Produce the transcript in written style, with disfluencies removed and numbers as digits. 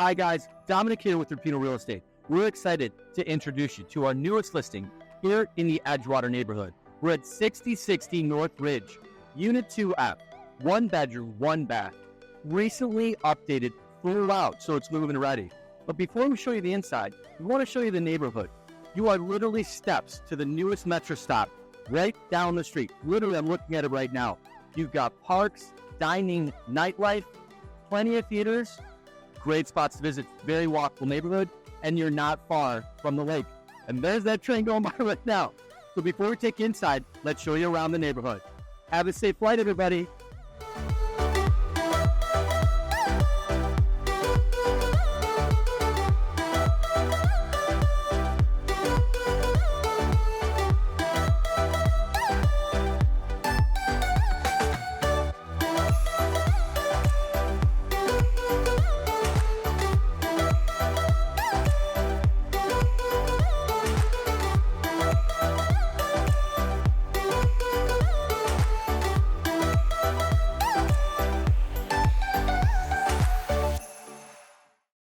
Hi guys, Dominic here with IRPINO Real Estate. We're excited to introduce you to our newest listing here in the Edgewater neighborhood. We're at 6060 North Ridge, Unit 2F, 1 bedroom, 1 bath. Recently updated full out, so it's move-in ready. But before we show you the inside, we want to show you the neighborhood. You are literally steps to the newest Metra Stop right down the street. Literally, I'm looking at it right now. You've got parks, dining, nightlife, plenty of theaters, great spots to visit, very walkable neighborhood, and you're not far from the lake. And there's that train going by right now. So before we take you inside, let's show you around the neighborhood. Have a safe flight, everybody.